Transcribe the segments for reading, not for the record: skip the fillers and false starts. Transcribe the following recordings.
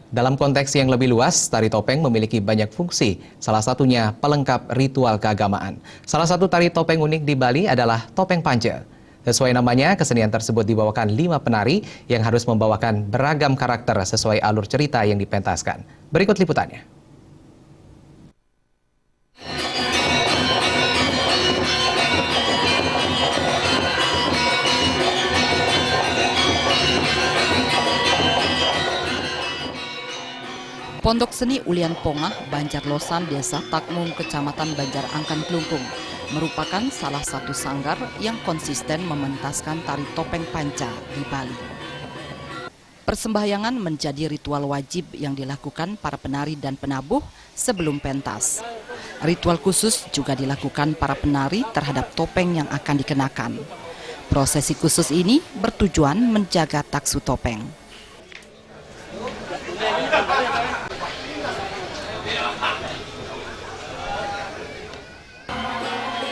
Dalam konteks yang lebih luas, tari topeng memiliki banyak fungsi, salah satunya pelengkap ritual keagamaan. Salah satu tari topeng unik di Bali adalah topeng panca. Sesuai namanya, kesenian tersebut dibawakan 5 penari yang harus membawakan beragam karakter sesuai alur cerita yang dipentaskan. Berikut liputannya. Pondok Seni Ulian Pongah, Banjarlosan, Desa Takmung, Kecamatan Banjar Angkan Klungkung, merupakan salah satu sanggar yang konsisten mementaskan tari topeng panca di Bali. Persembahyangan menjadi ritual wajib yang dilakukan para penari dan penabuh sebelum pentas. Ritual khusus juga dilakukan para penari terhadap topeng yang akan dikenakan. Prosesi khusus ini bertujuan menjaga taksu topeng.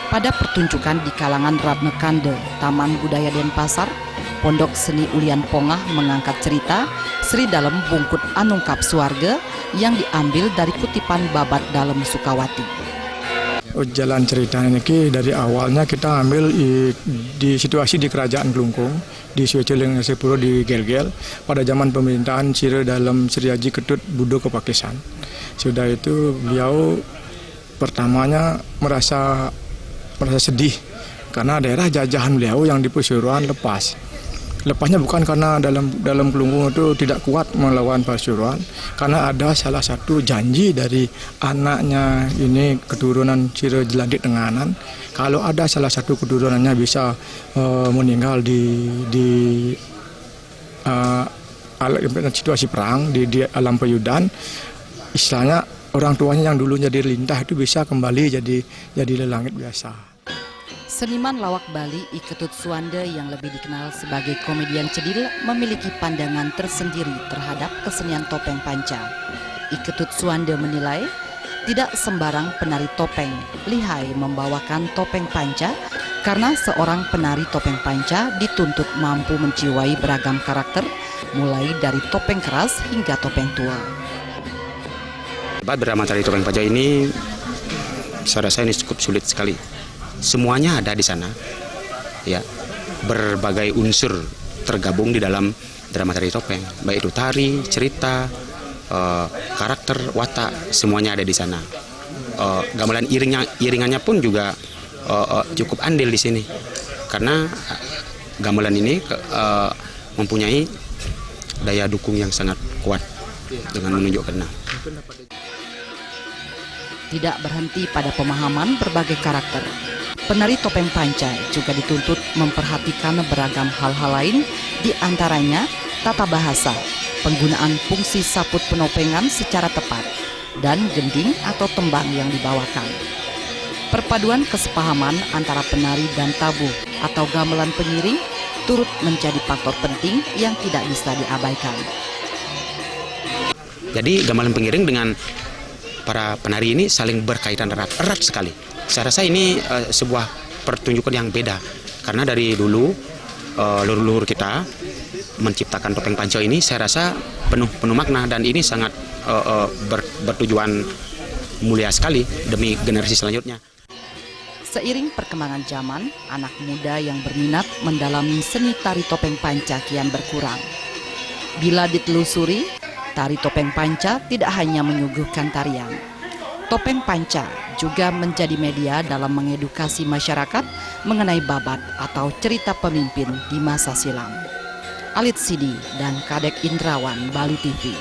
Pada pertunjukan di kalangan Ratna Kande, Taman Budaya Denpasar, Pondok Seni Ulian Pongah mengangkat cerita Sri Dalem Bungkut Anungkap Suarga yang diambil dari kutipan Babat Dalem Sukawati. Jalan cerita ini dari awalnya kita ambil di situasi di Kerajaan Klungkung, di Sueceleng Sepuro di Gelgel, pada zaman pemerintahan Sri Dalem Sri Haji Ketut Budo Kepakisan. Sudah itu beliau pertamanya merasa sedih karena daerah jajahan beliau yang di Pasuruan lepasnya bukan karena dalam Klungkung itu tidak kuat melawan Pasuruan, karena ada salah satu janji dari anaknya ini keturunan Sri Jelantik Tenganan, kalau ada salah satu keturunannya bisa meninggal di situasi perang di alam peyudan, istilahnya orang tuanya yang dulunya jadi lintah itu bisa kembali jadi lelangit biasa. Seniman lawak Bali I Ketut Suanda yang lebih dikenal sebagai komedian cedil memiliki pandangan tersendiri terhadap kesenian topeng panca. I Ketut Suanda menilai tidak sembarang penari topeng lihai membawakan topeng panca karena seorang penari topeng panca dituntut mampu menjiwai beragam karakter mulai dari topeng keras hingga topeng tua. Drama tari topeng panca ini saya rasa ini cukup sulit sekali. Semuanya ada di sana, ya, berbagai unsur tergabung di dalam drama tari topeng, baik itu tari, cerita, karakter, watak, semuanya ada di sana. Gamelan iringannya pun juga cukup andil di sini, karena gamelan ini mempunyai daya dukung yang sangat kuat dengan menunjukkan. Tidak berhenti pada pemahaman berbagai karakter. Penari topeng panca juga dituntut memperhatikan beragam hal-hal lain, di antaranya tata bahasa, penggunaan fungsi saput penopengan secara tepat, dan gending atau tembang yang dibawakan. Perpaduan kesepahaman antara penari dan tabuh atau gamelan pengiring turut menjadi faktor penting yang tidak bisa diabaikan. Jadi gamelan pengiring dengan para penari ini saling berkaitan erat sekali. Saya rasa ini sebuah pertunjukan yang beda, karena dari dulu leluhur kita menciptakan topeng panca ini saya rasa penuh makna, dan ini sangat bertujuan mulia sekali demi generasi selanjutnya. Seiring perkembangan zaman, anak muda yang berminat mendalami seni tari topeng panca kian berkurang. Bila ditelusuri, tari topeng panca tidak hanya menyuguhkan tarian. Topeng panca juga menjadi media dalam mengedukasi masyarakat mengenai babat atau cerita pemimpin di masa silam. Alit Sidi dan Kadek Indrawan, Bali TV.